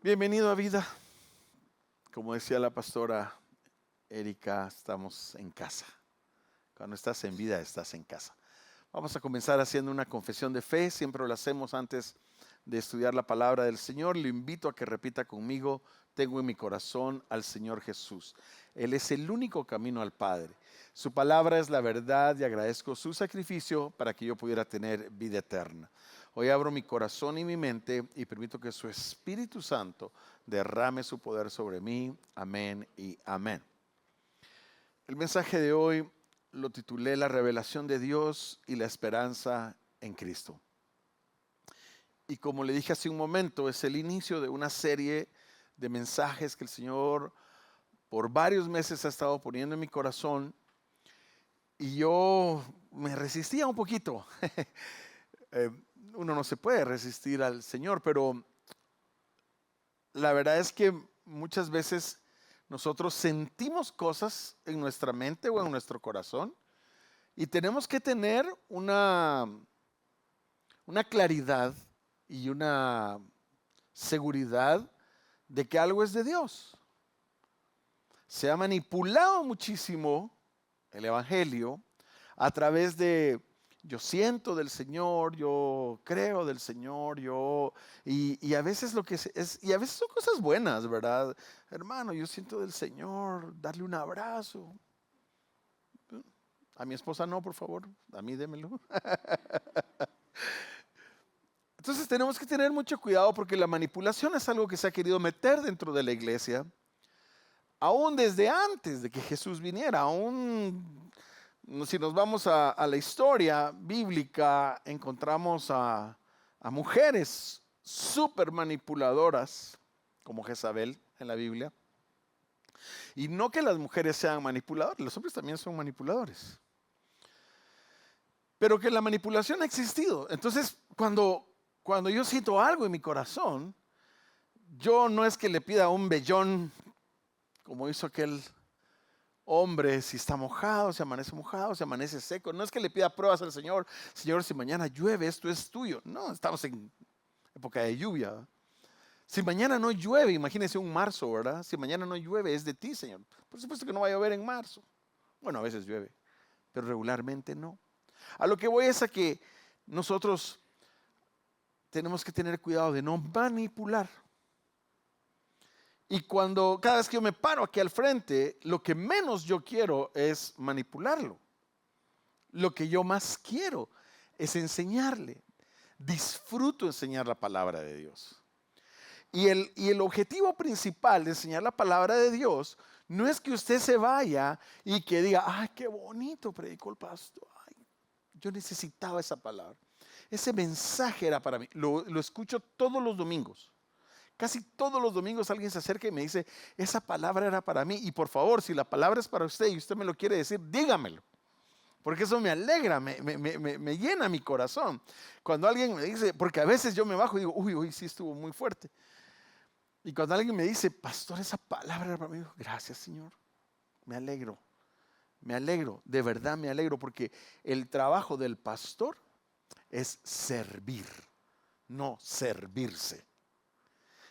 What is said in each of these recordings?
Bienvenido a Vida. Como decía la pastora Erika, estamos en casa. Cuando estás en vida, estás en casa. Vamos a comenzar haciendo una confesión de fe. Siempre lo hacemos antes de estudiar la palabra del Señor. Le invito a que repita conmigo: tengo en mi corazón al Señor Jesús. Él es el único camino al Padre. Su palabra es la verdad y agradezco su sacrificio para que yo pudiera tener vida eterna. Hoy abro mi corazón y mi mente y permito que su Espíritu Santo derrame su poder sobre mí. Amén y amén. El mensaje de hoy lo titulé La revelación de Dios y la esperanza en Cristo. Y como le dije hace un momento, es el inicio de una serie de mensajes que el Señor por varios meses ha estado poniendo en mi corazón. Y yo me resistía un poquito. Uno no se puede resistir al Señor, pero la verdad es que muchas veces nosotros sentimos cosas en nuestra mente o en nuestro corazón y tenemos que tener una claridad y una seguridad de que algo es de Dios. Se ha manipulado muchísimo el Evangelio a través de yo siento del Señor, yo creo del Señor, y a veces lo que es, y a veces son cosas buenas, ¿verdad? Hermano, yo siento del Señor, darle un abrazo. A mi esposa no, por favor, a mí démelo. Entonces tenemos que tener mucho cuidado porque la manipulación es algo que se ha querido meter dentro de la iglesia, aún desde antes de que Jesús viniera, aún si nos vamos a la historia bíblica, encontramos a mujeres súper manipuladoras, como Jezabel en la Biblia. Y no que las mujeres sean manipuladoras, los hombres también son manipuladores. Pero que la manipulación ha existido. Entonces, cuando yo siento algo en mi corazón, yo no es que le pida un vellón, como hizo aquel hombre, si está mojado, si amanece seco. No es que le pida pruebas al Señor. Señor, si mañana llueve, esto es tuyo. No, estamos en época de lluvia, ¿verdad? Si mañana no llueve, imagínese un marzo, ¿verdad? Si mañana no llueve, es de ti, Señor. Por supuesto que no va a llover en marzo. Bueno, a veces llueve, pero regularmente no. A lo que voy es a que nosotros tenemos que tener cuidado de no manipular. Y cada vez que yo me paro aquí al frente, lo que menos yo quiero es manipularlo. Lo que yo más quiero es enseñarle. Disfruto enseñar la palabra de Dios. Y el objetivo principal de enseñar la palabra de Dios no es que usted se vaya y que diga: ay, qué bonito predicó el pastor. Ay, yo necesitaba esa palabra. Ese mensaje era para mí. Lo escucho todos los domingos. Casi todos los domingos alguien se acerca y me dice: esa palabra era para mí. Y por favor, si la palabra es para usted y usted me lo quiere decir, dígamelo. Porque eso me alegra, me llena mi corazón. Cuando alguien me dice, porque a veces yo me bajo y digo: uy, hoy sí estuvo muy fuerte. Y cuando alguien me dice: pastor, esa palabra era para mí, digo: gracias, Señor. Me alegro, de verdad me alegro, porque el trabajo del pastor es servir, no servirse.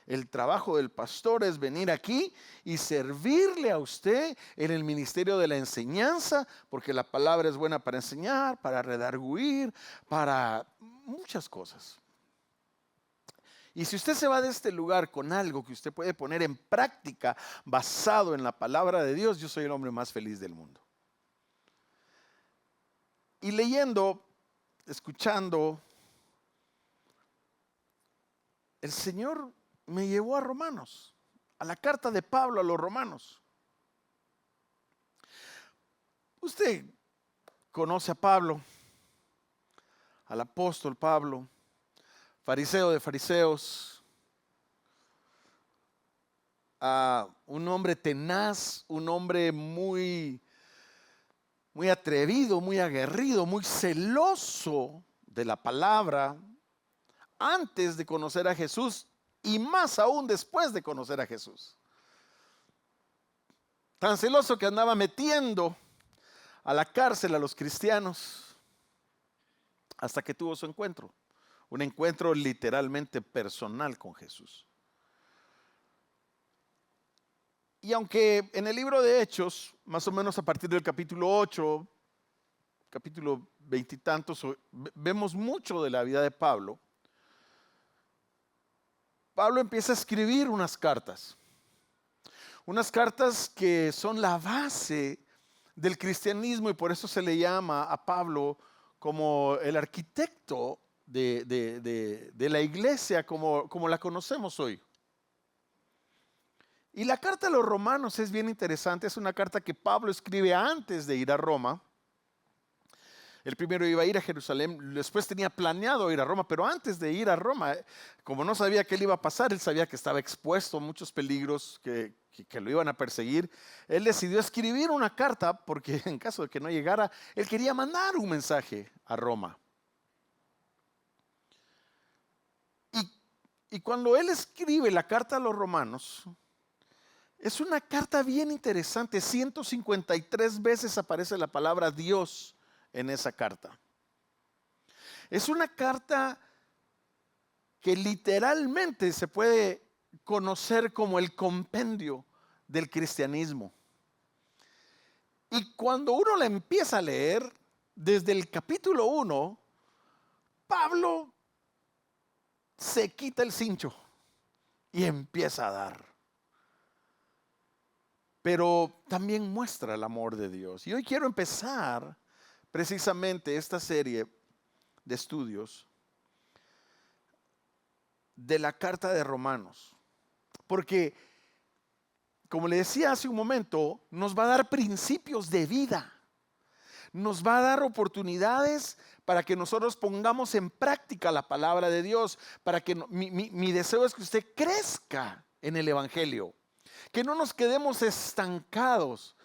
El trabajo del pastor es venir aquí y servirle a usted en el ministerio de la enseñanza, porque la palabra es buena para enseñar, para redarguir, para muchas cosas. Y si usted se va de este lugar con algo que usted puede poner en práctica basado en la palabra de Dios, yo soy el hombre más feliz del mundo. Y leyendo, escuchando, el Señor me llevó a Romanos, a la carta de Pablo a los romanos. Usted conoce a Pablo, al apóstol Pablo, fariseo de fariseos, un hombre tenaz, un hombre muy atrevido, muy aguerrido, muy celoso de la palabra antes de conocer a Jesús y más aún después de conocer a Jesús. Tan celoso que andaba metiendo a la cárcel a los cristianos hasta que tuvo su encuentro, un encuentro literalmente personal con Jesús. Y aunque en el libro de Hechos, más o menos a partir del capítulo 8, capítulo 20 y tantos, vemos mucho de la vida de Pablo, Pablo empieza a escribir unas cartas que son la base del cristianismo, y por eso se le llama a Pablo como el arquitecto de la iglesia como la conocemos hoy. Y la carta a los romanos es bien interesante. Es una carta que Pablo escribe antes de ir a Roma. El primero iba a ir a Jerusalén, después tenía planeado ir a Roma, pero antes de ir a Roma, como no sabía qué le iba a pasar, él sabía que estaba expuesto a muchos peligros que lo iban a perseguir. Él decidió escribir una carta porque en caso de que no llegara, él quería mandar un mensaje a Roma. Y cuando él escribe la carta a los romanos, es una carta bien interesante. 153 veces aparece la palabra Dios en esa carta. Es una carta que literalmente se puede conocer como el compendio del cristianismo. Y cuando uno la empieza a leer, desde el capítulo 1, Pablo se quita el cincho y empieza a dar. Pero también muestra el amor de Dios. Y hoy quiero empezar precisamente esta serie de estudios de la carta de Romanos. Porque, como le decía hace un momento, nos va a dar principios de vida. Nos va a dar oportunidades para que nosotros pongamos en práctica la palabra de Dios. Para que mi deseo es que usted crezca en el Evangelio. Que no nos quedemos estancados.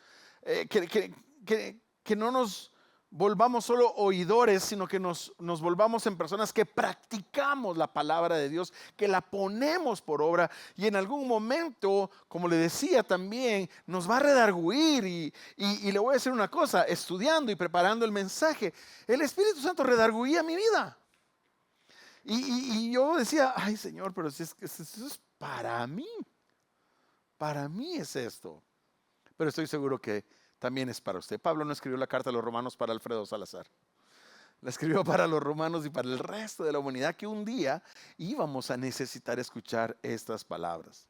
Que no nos volvamos solo oidores, sino que nos volvamos en personas que practicamos la palabra de Dios, que la ponemos por obra, y en algún momento, como le decía también, nos va a redarguir. Y le voy a decir una cosa: estudiando y preparando el mensaje, el Espíritu Santo redarguía mi vida. Y yo decía, ay Señor, pero si esto es para mí es esto. Pero estoy seguro que también es para usted. Pablo no escribió la carta a los romanos para Alfredo Salazar. La escribió para los romanos y para el resto de la humanidad, que un día íbamos a necesitar escuchar estas palabras.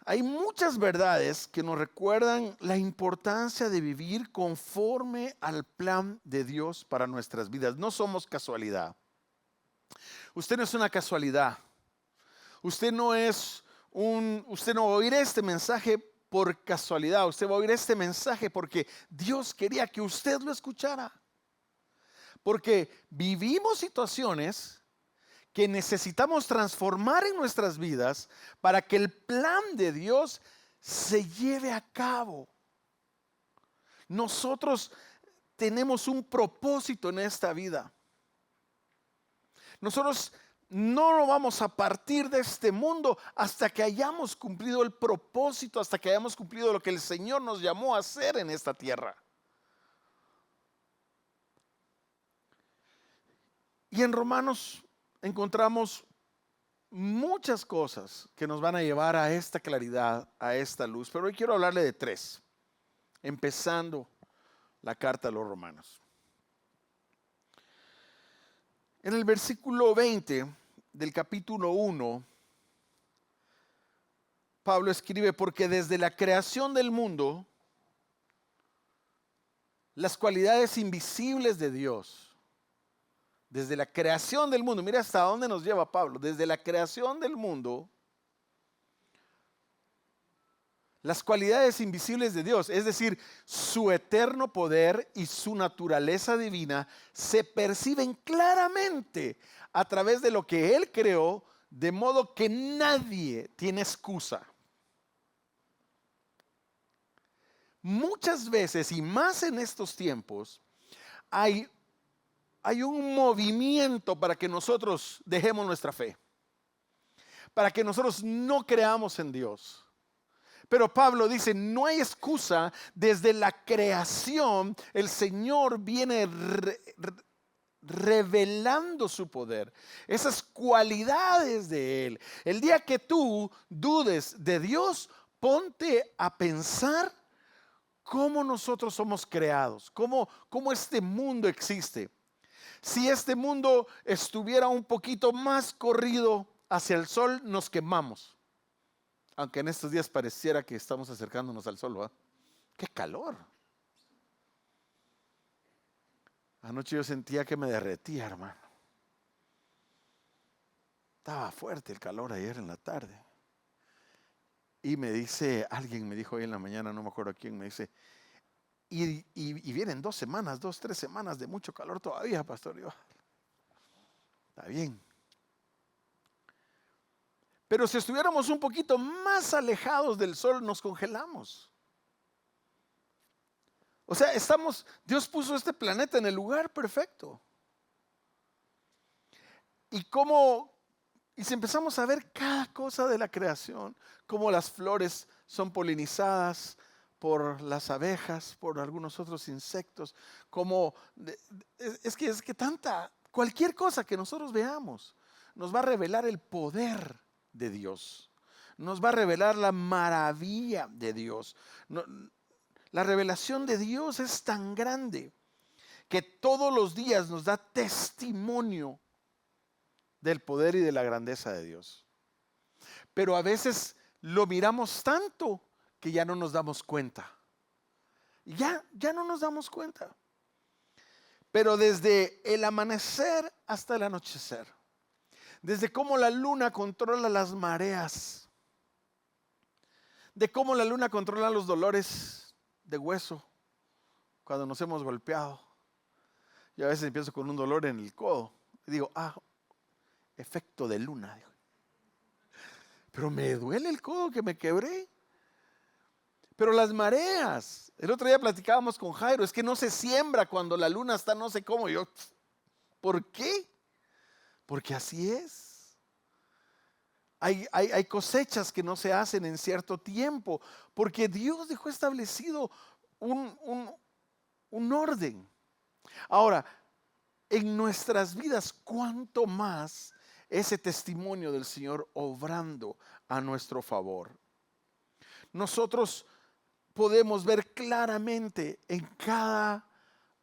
Hay muchas verdades que nos recuerdan la importancia de vivir conforme al plan de Dios para nuestras vidas. No somos casualidad. Usted no es una casualidad. Usted no va a oír este mensaje por casualidad. Usted va a oír este mensaje porque Dios quería que usted lo escuchara. Porque vivimos situaciones que necesitamos transformar en nuestras vidas para que el plan de Dios se lleve a cabo. Nosotros tenemos un propósito en esta vida. Nosotros no nos vamos a partir de este mundo hasta que hayamos cumplido el propósito, hasta que hayamos cumplido lo que el Señor nos llamó a hacer en esta tierra. Y en Romanos encontramos muchas cosas que nos van a llevar a esta claridad, a esta luz. Pero hoy quiero hablarle de 3, empezando la carta a los Romanos. En el versículo 20 del capítulo 1, Pablo escribe: porque desde la creación del mundo, las cualidades invisibles de Dios, desde la creación del mundo, mira hasta dónde nos lleva Pablo, desde la creación del mundo, las cualidades invisibles de Dios, es decir, su eterno poder y su naturaleza divina, se perciben claramente a través de lo que Él creó, de modo que nadie tiene excusa. Muchas veces, y más en estos tiempos, hay un movimiento para que nosotros dejemos nuestra fe, para que nosotros no creamos en Dios. Pero Pablo dice, no hay excusa. Desde la creación el Señor viene revelando su poder, esas cualidades de Él. El día que tú dudes de Dios, ponte a pensar cómo nosotros somos creados, cómo este mundo existe. Si este mundo estuviera un poquito más corrido hacia el sol, nos quemamos. Aunque en estos días pareciera que estamos acercándonos al sol, ¿verdad? ¡Qué calor! Anoche yo sentía que me derretía, hermano. Estaba fuerte el calor ayer en la tarde. Y me dice, alguien me dijo hoy en la mañana, no me acuerdo quién, me dice, y vienen 3 semanas de mucho calor todavía, pastor. Yo, está bien. Pero si estuviéramos un poquito más alejados del sol, nos congelamos. O sea, Dios puso este planeta en el lugar perfecto. Y si empezamos a ver cada cosa de la creación, como las flores son polinizadas por las abejas, por algunos otros insectos, cualquier cosa que nosotros veamos nos va a revelar el poder de Dios, nos va a revelar la maravilla de Dios. La revelación de Dios es tan grande que todos los días nos da testimonio del poder y de la grandeza de Dios. Pero a veces lo miramos tanto que ya no nos damos cuenta. Ya no nos damos cuenta. Pero desde el amanecer hasta el anochecer, desde cómo la luna controla las mareas, de cómo la luna controla los dolores de hueso cuando nos hemos golpeado. Yo a veces empiezo con un dolor en el codo y digo, efecto de luna. Pero me duele el codo que me quebré. Pero las mareas, el otro día platicábamos con Jairo, es que no se siembra cuando la luna está no sé cómo. Yo, ¿por qué? Porque así es. Hay cosechas que no se hacen en cierto tiempo, porque Dios dejó establecido un orden. Ahora, en nuestras vidas, ¿cuánto más ese testimonio del Señor obrando a nuestro favor? Nosotros podemos ver claramente en cada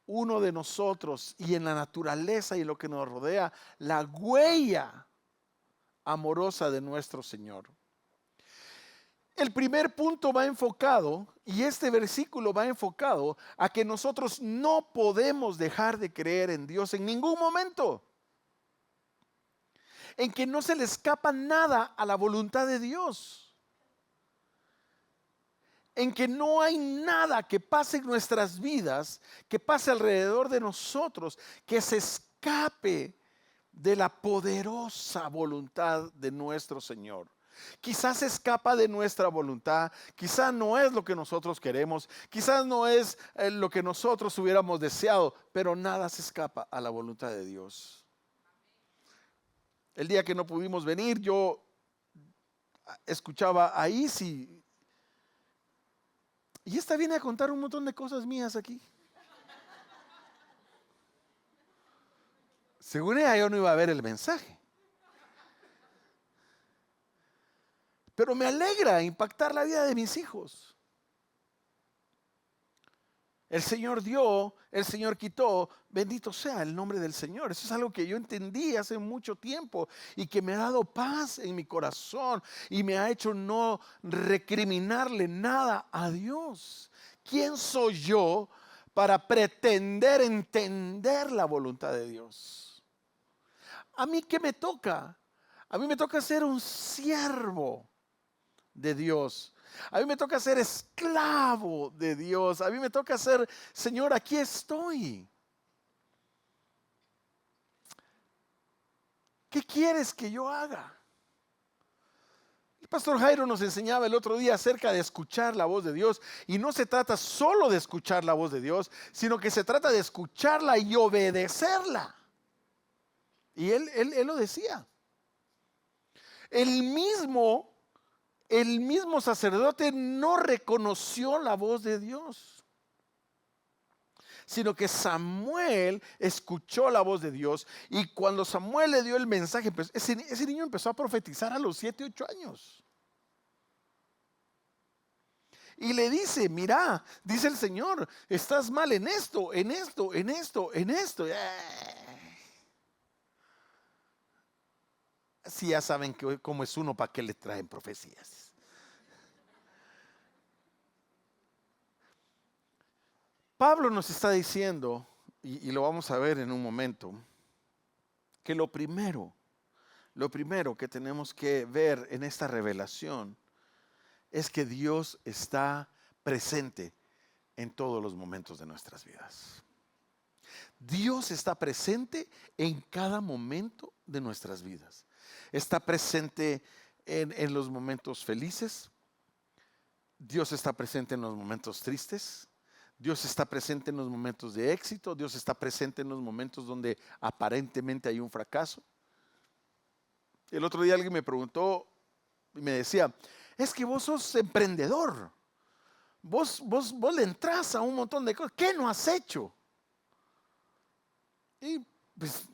uno de nosotros y en la naturaleza y lo que nos rodea la huella amorosa de nuestro Señor. El primer punto va enfocado, y este versículo va enfocado a que nosotros no podemos dejar de creer en Dios en ningún momento. En que no se le escapa nada a la voluntad de Dios. En que no hay nada que pase en nuestras vidas, que pase alrededor de nosotros, que se escape de la poderosa voluntad de nuestro Señor. Quizás escapa de nuestra voluntad, quizás no es lo que nosotros queremos, quizás no es lo que nosotros hubiéramos deseado, pero nada se escapa a la voluntad de Dios. El día que no pudimos venir, yo escuchaba a Isi y esta viene a contar un montón de cosas mías aquí. Según ella, yo no iba a ver el mensaje. Pero me alegra impactar la vida de mis hijos. El Señor dio, el Señor quitó, bendito sea el nombre del Señor. Eso es algo que yo entendí hace mucho tiempo y que me ha dado paz en mi corazón y me ha hecho no recriminarle nada a Dios. ¿Quién soy yo para pretender entender la voluntad de Dios? ¿A mí qué me toca? A mí me toca ser un siervo de Dios. A mí me toca ser esclavo de Dios. A mí me toca ser, Señor, aquí estoy. ¿Qué quieres que yo haga? El pastor Jairo nos enseñaba el otro día acerca de escuchar la voz de Dios. Y no se trata solo de escuchar la voz de Dios, sino que se trata de escucharla y obedecerla. Y él lo decía. El mismo sacerdote no reconoció la voz de Dios, sino que Samuel escuchó la voz de Dios. Y cuando Samuel le dio el mensaje, ese niño empezó a profetizar a los 7, 8 años. Y le dice, mira, dice el Señor, estás mal en esto, en esto, en esto, en esto. Si ya saben cómo es uno, ¿para qué le traen profecías? Pablo nos está diciendo, y lo vamos a ver en un momento, que lo primero que tenemos que ver en esta revelación es que Dios está presente en todos los momentos de nuestras vidas. Dios está presente en cada momento de nuestras vidas. Está presente en los momentos felices. Dios está presente en los momentos tristes. Dios está presente en los momentos de éxito. Dios está presente en los momentos donde aparentemente hay un fracaso. El otro día alguien me preguntó y me decía, es que vos sos emprendedor. Vos le entras a un montón de cosas. ¿Qué no has hecho? Y pues,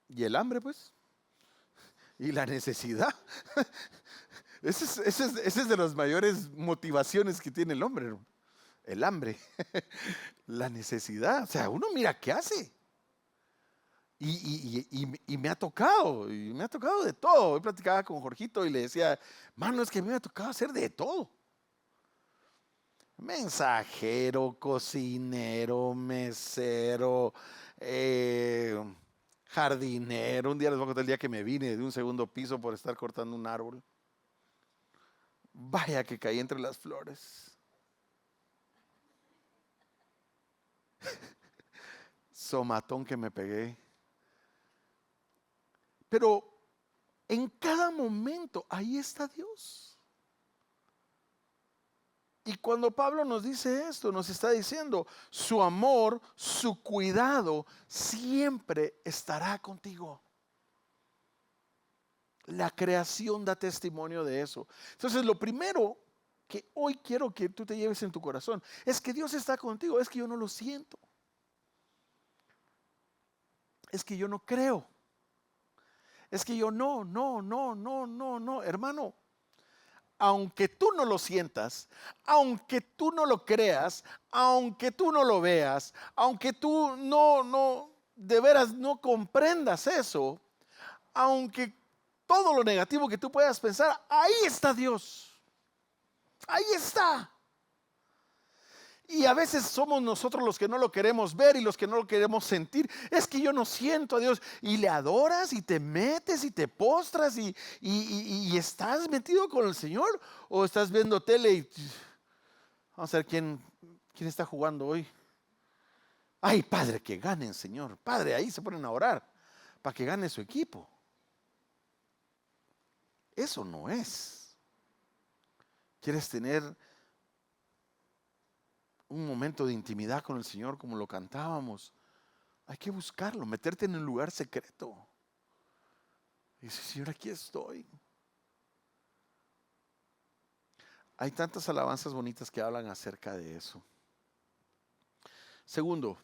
y el hambre, pues, y la necesidad. Esa es de las mayores motivaciones que tiene el hombre, ¿no? El hambre, la necesidad. O sea, uno mira qué hace. Y me ha tocado, de todo. Hoy platicaba con Jorgito y le decía, mano, es que a mí me ha tocado hacer de todo. Mensajero, cocinero, mesero, jardinero. Un día les voy a contar el día que me vine de un segundo piso por estar cortando un árbol. Vaya que caí entre las flores. Somatón que me pegué. Pero en cada momento ahí está Dios. Y cuando Pablo nos dice esto, nos está diciendo, su amor, su cuidado siempre estará contigo. La creación da testimonio de eso. Entonces, lo primero que hoy quiero que tú te lleves en tu corazón es que Dios está contigo. Es que yo no lo siento. Es que yo no creo. Es que yo no, hermano. Aunque tú no lo sientas, aunque tú no lo creas, aunque tú no lo veas, aunque tú de veras no comprendas eso, aunque todo lo negativo que tú puedas pensar, ahí está Dios. Ahí está. Y a veces somos nosotros los que no lo queremos ver y los que no lo queremos sentir. Es que yo no siento a Dios. Y le adoras y te metes y te postras y estás metido con el Señor. O estás viendo tele y vamos a ver quién está jugando hoy. Ay, Padre, que ganen, Señor. Padre, ahí se ponen a orar para que gane su equipo. Eso no es. ¿Quieres tener un momento de intimidad con el Señor como lo cantábamos? Hay que buscarlo, meterte en un lugar secreto. Y dice, Señor, aquí estoy. Hay tantas alabanzas bonitas que hablan acerca de eso. Segundo,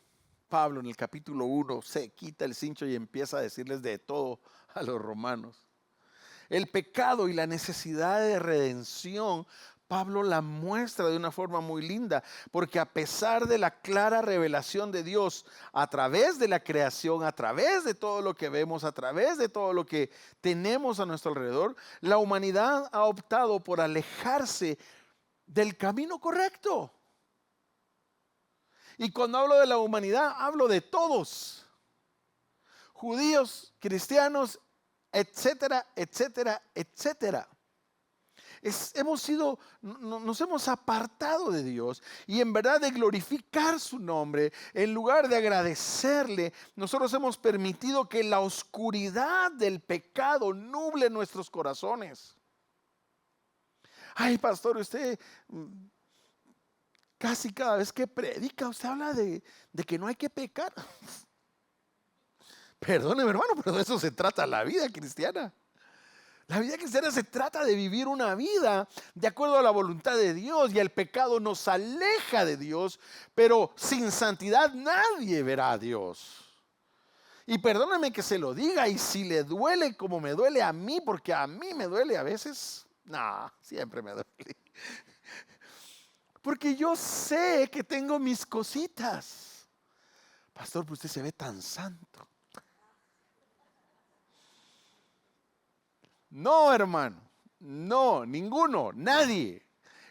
Pablo en el capítulo 1 se quita el cincho y empieza a decirles de todo a los romanos. El pecado y la necesidad de redención, Pablo la muestra de una forma muy linda, porque a pesar de la clara revelación de Dios a través de la creación, a través de todo lo que vemos, a través de todo lo que tenemos a nuestro alrededor, la humanidad ha optado por alejarse del camino correcto. Y cuando hablo de la humanidad, hablo de todos, judíos, cristianos, etcétera, etcétera, etcétera. Nos hemos apartado de Dios y en verdad de glorificar su nombre, en lugar de agradecerle, nosotros hemos permitido que la oscuridad del pecado nuble nuestros corazones. Ay, pastor, usted casi cada vez que predica, usted habla de que no hay que pecar. Perdóneme, hermano, pero de eso se trata la vida cristiana. La vida cristiana se trata de vivir una vida de acuerdo a la voluntad de Dios, y el pecado nos aleja de Dios, pero sin santidad nadie verá a Dios. Y perdóname que se lo diga, y si le duele como me duele a mí, porque a mí me duele a veces, no, siempre me duele. Porque yo sé que tengo mis cositas. Pastor, pues usted se ve tan santo. No, hermano. No, ninguno, nadie.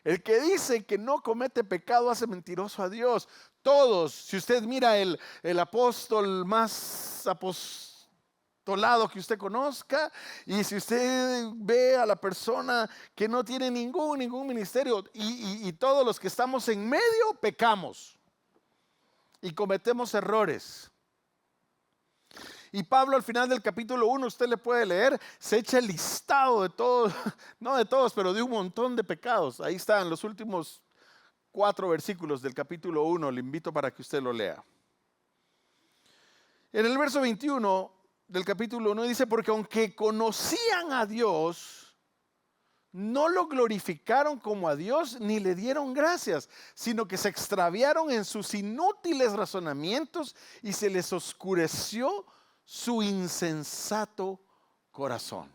El que dice que no comete pecado hace mentiroso a Dios. Todos, si usted mira el apóstol más apostolado que usted conozca, y si usted ve a la persona que no tiene ningún ministerio, y todos los que estamos en medio pecamos y cometemos errores. Y Pablo al final del capítulo 1, usted le puede leer, se echa el listado de todos, no de todos, pero de un montón de pecados. Ahí están los últimos 4 versículos del capítulo 1, le invito para que usted lo lea. En el verso 21 del capítulo 1 dice, porque aunque conocían a Dios, no lo glorificaron como a Dios ni le dieron gracias, sino que se extraviaron en sus inútiles razonamientos y se les oscureció su insensato corazón.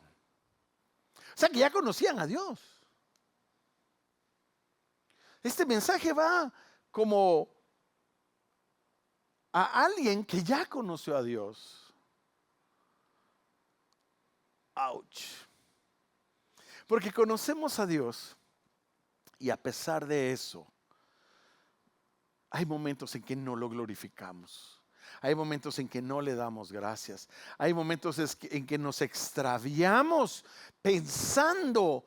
O sea que ya conocían a Dios. Este mensaje va como a alguien que ya conoció a Dios. Ouch. Porque conocemos a Dios y a pesar de eso, hay momentos en que no lo glorificamos. Hay momentos en que no le damos gracias. Hay momentos en que nos extraviamos pensando,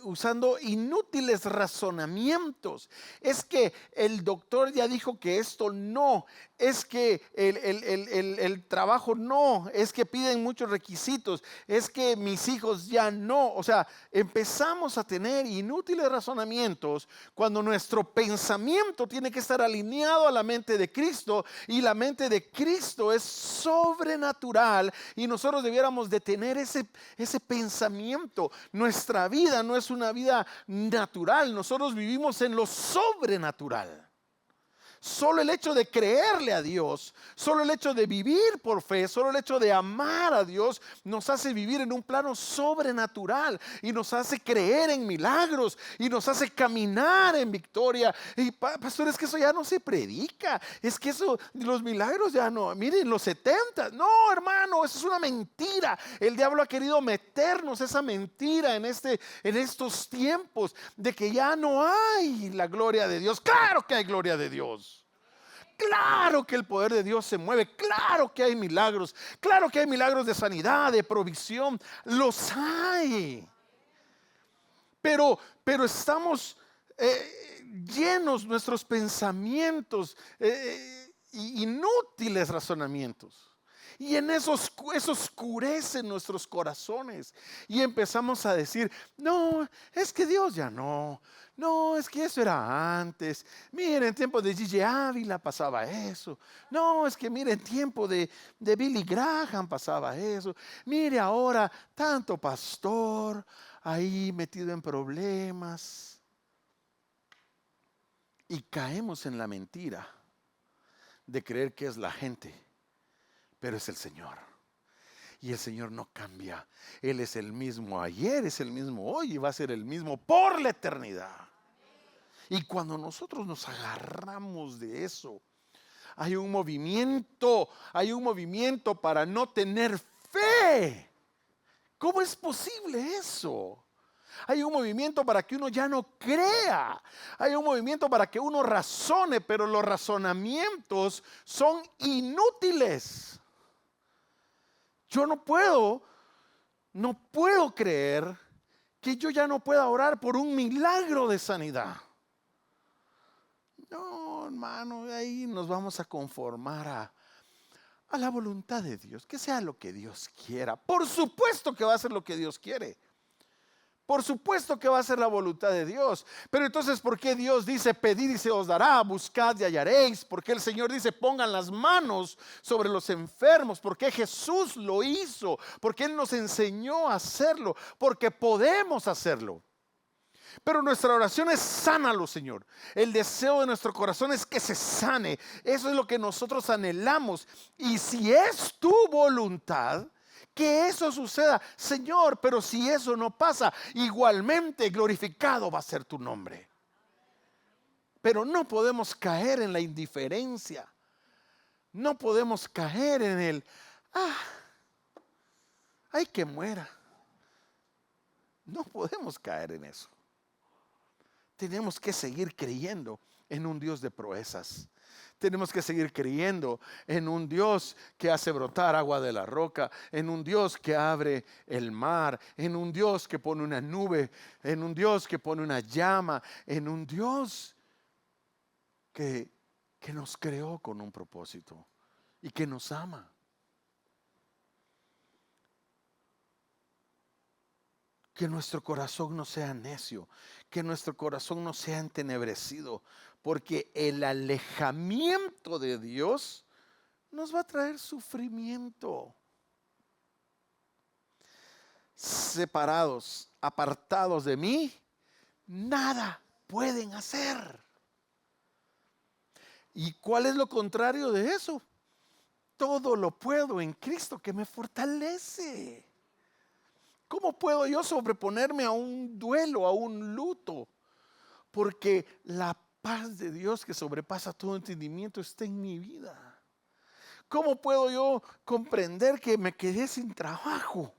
usando inútiles razonamientos. Es que el doctor ya dijo que esto no. Es que el trabajo no. Es que piden muchos requisitos. Es que mis hijos ya no. O sea, empezamos a tener inútiles razonamientos cuando nuestro pensamiento tiene que estar alineado a la mente de Cristo, y la mente de Cristo es sobrenatural, y nosotros debiéramos de tener ese pensamiento. Nuestra vida no es una vida natural, nosotros vivimos en lo sobrenatural. Solo el hecho de creerle a Dios, solo el hecho de vivir por fe, solo el hecho de amar a Dios nos hace vivir en un plano sobrenatural y nos hace creer en milagros y nos hace caminar en victoria. Y pastor, es que eso ya no se predica, es que eso, los milagros ya no, miren los 70, no hermano, eso es una mentira. El diablo ha querido meternos esa mentira en estos tiempos de que ya no hay la gloria de Dios. Claro que hay gloria de Dios. Claro que el poder de Dios se mueve, claro que hay milagros, claro que hay milagros de sanidad, de provisión, los hay. Pero estamos llenos nuestros pensamientos, inútiles razonamientos. Y en eso oscurece nuestros corazones. Y empezamos a decir, no, es que Dios ya no. No, es que eso era antes. Miren, en tiempo de Gigi Ávila pasaba eso. No, es que miren, en tiempo de Billy Graham pasaba eso. Mire ahora, tanto pastor ahí metido en problemas. Y caemos en la mentira de creer que es la gente, pero es el Señor. Y el Señor no cambia. Él es el mismo ayer, es el mismo hoy y va a ser el mismo por la eternidad. Y cuando nosotros nos agarramos de eso, hay un movimiento para no tener fe. ¿Cómo es posible eso? Hay un movimiento para que uno ya no crea. Hay un movimiento para que uno razone, pero los razonamientos son inútiles. Yo no puedo creer que yo ya no pueda orar por un milagro de sanidad. No, hermano, ahí nos vamos a conformar a la voluntad de Dios, que sea lo que Dios quiera. Por supuesto que va a ser lo que Dios quiere. Por supuesto que va a ser la voluntad de Dios. Pero entonces, ¿por qué Dios dice pedid y se os dará, buscad y hallaréis? ¿Por qué el Señor dice pongan las manos sobre los enfermos? ¿Por qué Jesús lo hizo? Porque Él nos enseñó a hacerlo. Porque podemos hacerlo. Pero nuestra oración es sánalo, Señor. El deseo de nuestro corazón es que se sane. Eso es lo que nosotros anhelamos. Y si es tu voluntad que eso suceda, Señor, pero si eso no pasa, igualmente glorificado va a ser tu nombre. Pero no podemos caer en la indiferencia. No podemos caer en el, ay que muera. No podemos caer en eso. Tenemos que seguir creyendo en un Dios de proezas. Tenemos que seguir creyendo en un Dios que hace brotar agua de la roca, en un Dios que abre el mar, en un Dios que pone una nube, en un Dios que pone una llama, en un Dios que nos creó con un propósito y que nos ama. Que nuestro corazón no sea necio, que nuestro corazón no sea entenebrecido, porque el alejamiento de Dios nos va a traer sufrimiento. Separados, apartados de mí, nada pueden hacer. ¿Y cuál es lo contrario de eso? Todo lo puedo en Cristo que me fortalece. ¿Cómo puedo yo sobreponerme a un duelo, a un luto? Porque la paz de Dios que sobrepasa todo entendimiento está en mi vida. ¿Cómo puedo yo comprender que me quedé sin trabajo?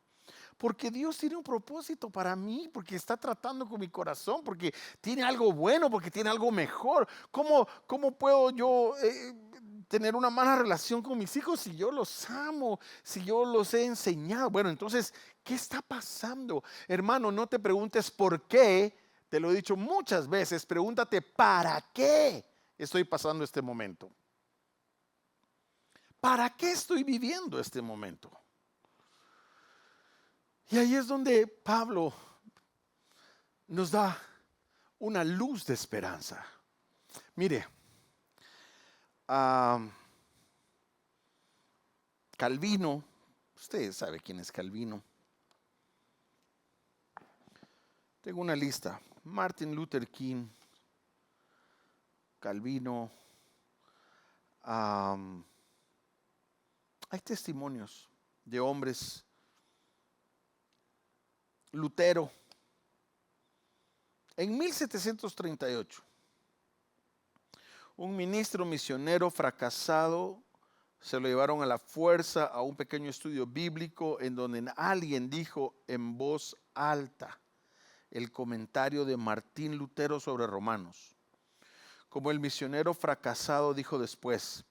Porque Dios tiene un propósito para mí, porque está tratando con mi corazón, porque tiene algo bueno, porque tiene algo mejor. ¿Cómo puedo yo tener una mala relación con mis hijos si yo los amo, si yo los he enseñado? Bueno, entonces, ¿qué está pasando? Hermano, no te preguntes por qué, te lo he dicho muchas veces, pregúntate ¿para qué estoy pasando este momento? ¿Para qué estoy viviendo este momento? Y ahí es donde Pablo nos da una luz de esperanza. Mire, Calvino, usted sabe quién es Calvino. Tengo una lista. Martin Luther King, Calvino. Hay testimonios de hombres. Lutero. En 1738, un ministro misionero fracasado se lo llevaron a la fuerza a un pequeño estudio bíblico en donde alguien dijo en voz alta el comentario de Martín Lutero sobre Romanos. Como el misionero fracasado dijo después,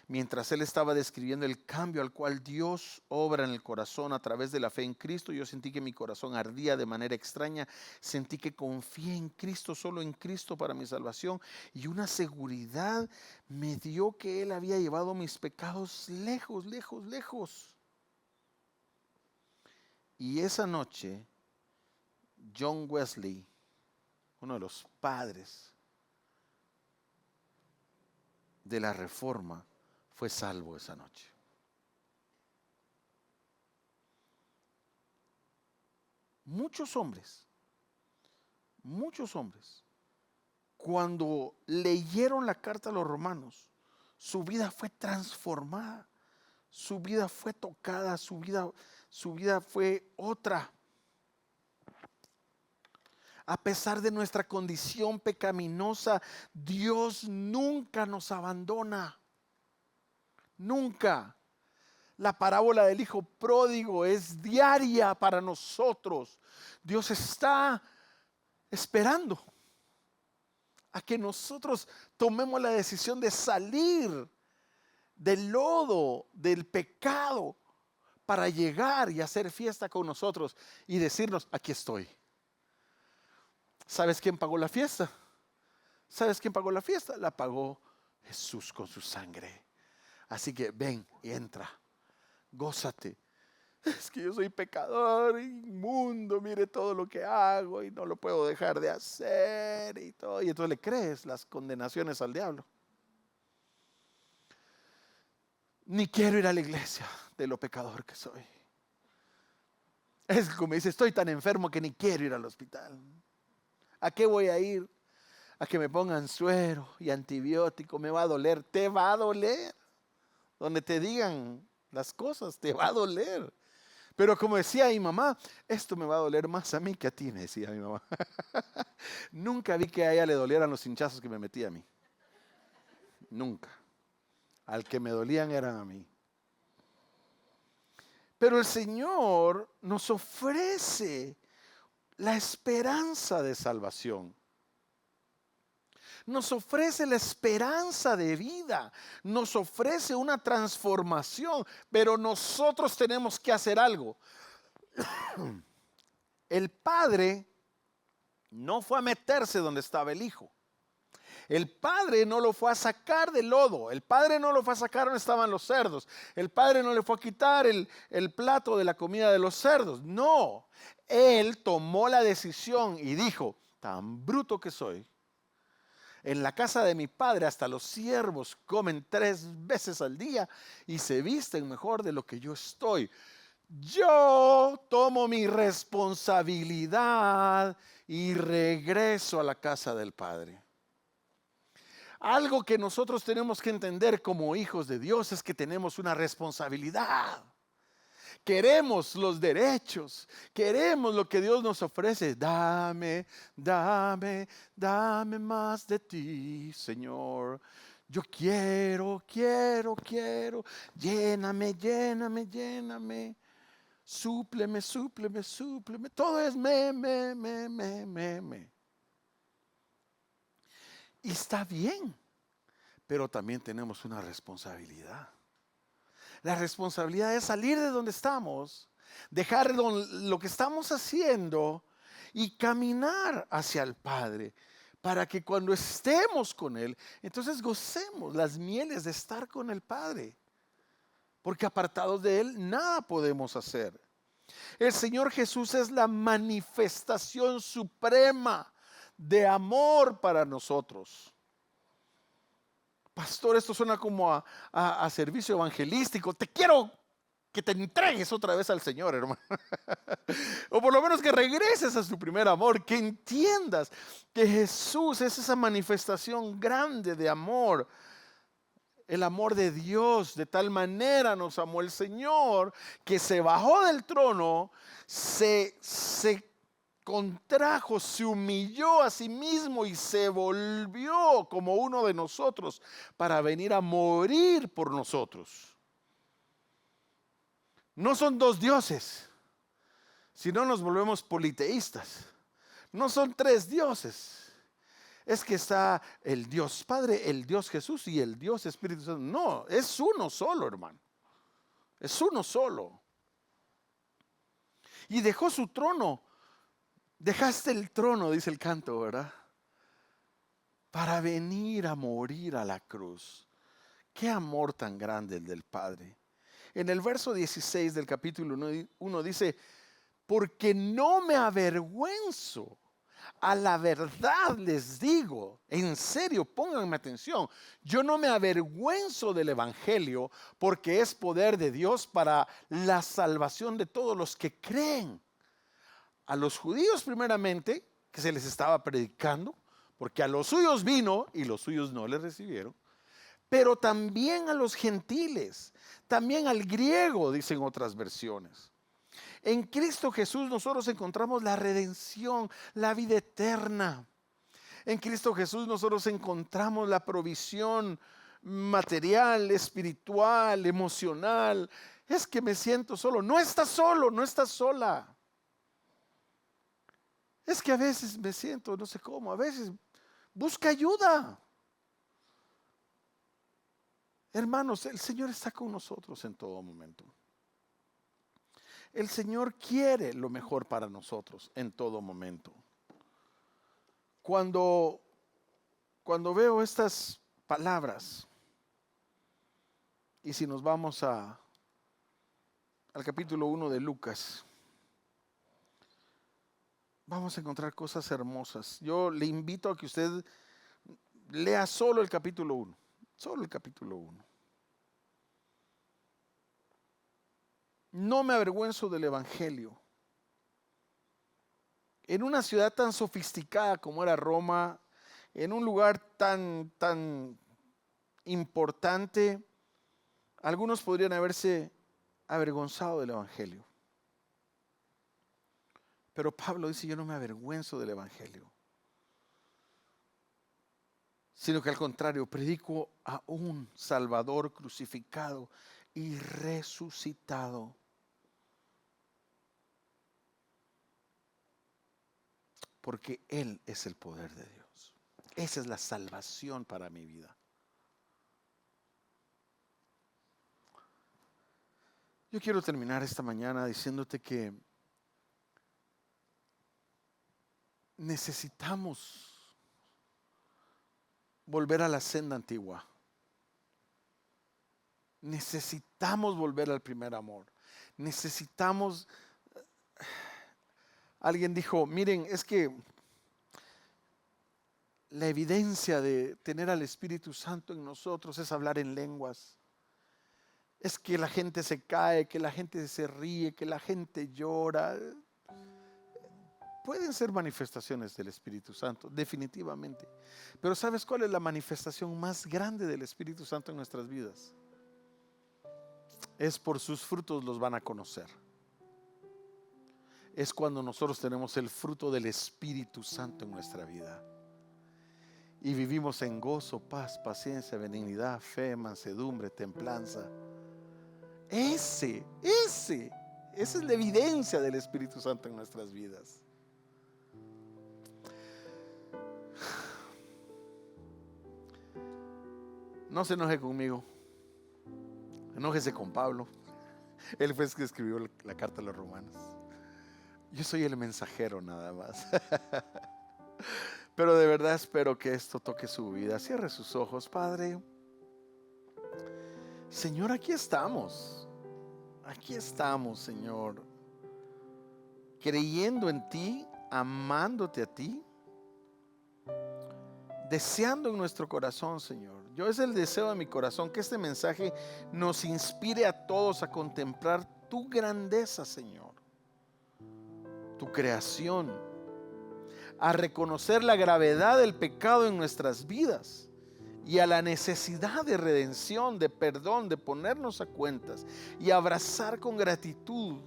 mientras él estaba describiendo el cambio al cual Dios obra en el corazón a través de la fe en Cristo, yo sentí que mi corazón ardía de manera extraña, sentí que confié en Cristo, solo en Cristo para mi salvación, y una seguridad me dio que Él había llevado mis pecados lejos, lejos, lejos. Y esa noche, John Wesley, uno de los padres de la Reforma, fue salvo esa noche. Muchos hombres, cuando leyeron la carta a los romanos, su vida fue transformada, su vida fue tocada, su vida fue otra. A pesar de nuestra condición pecaminosa, Dios nunca nos abandona. Nunca. La parábola del hijo pródigo es diaria para nosotros. Dios está esperando a que nosotros tomemos la decisión de salir del lodo, del pecado, para llegar y hacer fiesta con nosotros y decirnos, aquí estoy. ¿Sabes quién pagó la fiesta? ¿Sabes quién pagó la fiesta? La pagó Jesús con su sangre. Así que ven y entra, gózate. Es que yo soy pecador, inmundo, mire todo lo que hago y no lo puedo dejar de hacer y todo. Y entonces le crees las condenaciones al diablo. Ni quiero ir a la iglesia de lo pecador que soy. Es como dice, estoy tan enfermo que ni quiero ir al hospital. ¿A qué voy a ir? A que me pongan suero y antibiótico, me va a doler. Te va a doler. Donde te digan las cosas, te va a doler. Pero como decía mi mamá, esto me va a doler más a mí que a ti, me decía mi mamá. Nunca vi que a ella le dolieran los hinchazos que me metía a mí. Nunca. Al que me dolían eran a mí. Pero el Señor nos ofrece la esperanza de salvación. Nos ofrece la esperanza de vida, nos ofrece una transformación, pero nosotros tenemos que hacer algo. El Padre no fue a meterse donde estaba el Hijo. El Padre no lo fue a sacar del lodo. El Padre no lo fue a sacar donde estaban los cerdos. El Padre no le fue a quitar el plato de la comida de los cerdos. No, Él tomó la decisión y dijo, tan bruto que soy, en la casa de mi Padre hasta los siervos comen 3 veces al día y se visten mejor de lo que yo estoy. Yo tomo mi responsabilidad y regreso a la casa del Padre. Algo que nosotros tenemos que entender como hijos de Dios es que tenemos una responsabilidad. Queremos los derechos, queremos lo que Dios nos ofrece. Dame, dame, dame más de ti, Señor. Yo quiero, quiero, quiero. Lléname, lléname, lléname. Súpleme, súpleme, súpleme. Todo es me. Y está bien, pero también tenemos una responsabilidad. La responsabilidad es salir de donde estamos, dejar lo que estamos haciendo y caminar hacia el Padre, para que cuando estemos con Él, entonces gocemos las mieles de estar con el Padre, porque apartados de Él nada podemos hacer. El Señor Jesús es la manifestación suprema de amor para nosotros. Pastor, esto suena como a servicio evangelístico. Te quiero que te entregues otra vez al Señor, hermano. O por lo menos que regreses a su primer amor, que entiendas que Jesús es esa manifestación grande de amor. El amor de Dios, de tal manera nos amó el Señor, que se bajó del trono, se contrajo, se humilló a sí mismo y se volvió como uno de nosotros para venir a morir por nosotros. No son 2 dioses, sino nos volvemos politeístas. No son 3 dioses. Es que está el Dios Padre, el Dios Jesús y el Dios Espíritu Santo. No, es uno solo, hermano. Es uno solo. Y dejó su trono. Dejaste el trono, dice el canto, ¿verdad? Para venir a morir a la cruz. Qué amor tan grande el del Padre. En el verso 16 del capítulo 1 dice, porque no me avergüenzo. A la verdad les digo, en serio, pónganme atención, yo no me avergüenzo del Evangelio porque es poder de Dios para la salvación de todos los que creen. A los judíos primeramente, que se les estaba predicando, porque a los suyos vino y los suyos no le recibieron, pero también a los gentiles, también al griego, dicen otras versiones. En Cristo Jesús nosotros encontramos la redención, la vida eterna. En Cristo Jesús nosotros encontramos la provisión material, espiritual, emocional. Es que me siento solo. No estás solo, no estás sola. Es que a veces me siento, no sé cómo, a veces busca ayuda. Hermanos, el Señor está con nosotros en todo momento. El Señor quiere lo mejor para nosotros en todo momento. Cuando veo estas palabras, y si nos vamos al capítulo 1 de Lucas, vamos a encontrar cosas hermosas. Yo le invito a que usted lea solo el capítulo 1, solo el capítulo 1. No me avergüenzo del Evangelio. En una ciudad tan sofisticada como era Roma, en un lugar tan importante, algunos podrían haberse avergonzado del Evangelio. Pero Pablo dice, yo no me avergüenzo del evangelio, sino que al contrario, predico a un Salvador crucificado y resucitado. Porque Él es el poder de Dios. Esa es la salvación para mi vida. Yo quiero terminar esta mañana diciéndote que necesitamos volver a la senda antigua. Necesitamos volver al primer amor. Necesitamos... Alguien dijo, miren, es que la evidencia de tener al Espíritu Santo en nosotros es hablar en lenguas. Es que la gente se cae, que la gente se ríe, que la gente llora. Pueden ser manifestaciones del Espíritu Santo, definitivamente. Pero ¿sabes cuál es la manifestación más grande del Espíritu Santo en nuestras vidas? Es por sus frutos los van a conocer. Es cuando nosotros tenemos el fruto del Espíritu Santo en nuestra vida. Y vivimos en gozo, paz, paciencia, benignidad, fe, mansedumbre, templanza. Esa es la evidencia del Espíritu Santo en nuestras vidas. No se enoje conmigo. Enójese con Pablo. Él fue el que escribió la carta a los romanos. Yo soy el mensajero nada más. Pero de verdad espero que esto toque su vida. Cierre sus ojos, Padre. Señor, aquí estamos. Aquí estamos, Señor. Creyendo en ti, amándote a ti. Deseando en nuestro corazón, Señor. Yo es el deseo de mi corazón que este mensaje nos inspire a todos a contemplar tu grandeza, Señor. Tu creación, a reconocer la gravedad del pecado en nuestras vidas y a la necesidad de redención, de perdón, de ponernos a cuentas y abrazar con gratitud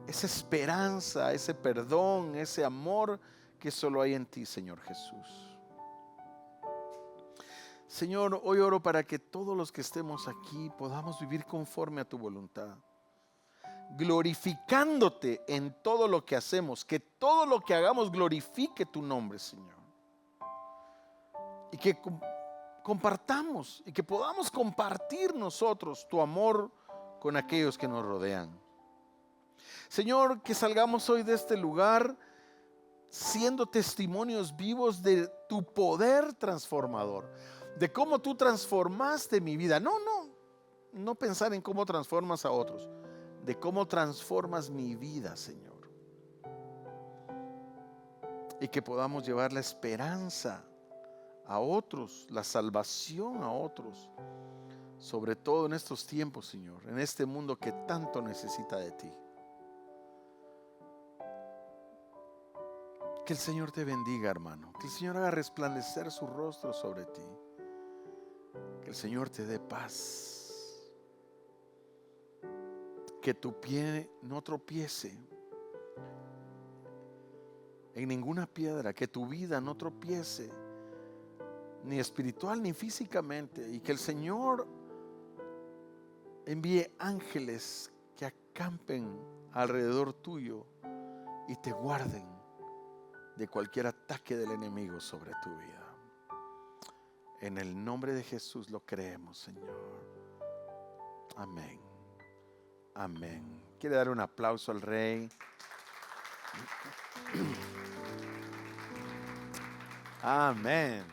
esa esperanza, ese perdón, ese amor que solo hay en ti, Señor Jesús. Señor, hoy oro para que todos los que estemos aquí podamos vivir conforme a tu voluntad, glorificándote en todo lo que hacemos, que todo lo que hagamos glorifique tu nombre, Señor. Y que compartamos y que podamos compartir nosotros tu amor con aquellos que nos rodean. Señor, que salgamos hoy de este lugar siendo testimonios vivos de tu poder transformador, de cómo tú transformaste mi vida. No pensar en cómo transformas a otros, de cómo transformas mi vida, Señor. Y que podamos llevar la esperanza a otros, la salvación a otros, sobre todo en estos tiempos, Señor, en este mundo que tanto necesita de ti. Que el Señor te bendiga, hermano. Que el Señor haga resplandecer su rostro sobre ti. Que el Señor te dé paz. Que tu pie no tropiece en ninguna piedra. Que tu vida no tropiece, ni espiritual ni físicamente. Y que el Señor envíe ángeles que acampen alrededor tuyo y te guarden de cualquier ataque del enemigo sobre tu vida. En el nombre de Jesús lo creemos, Señor. Amén. Amén. ¿Quiere dar un aplauso al Rey? Amén.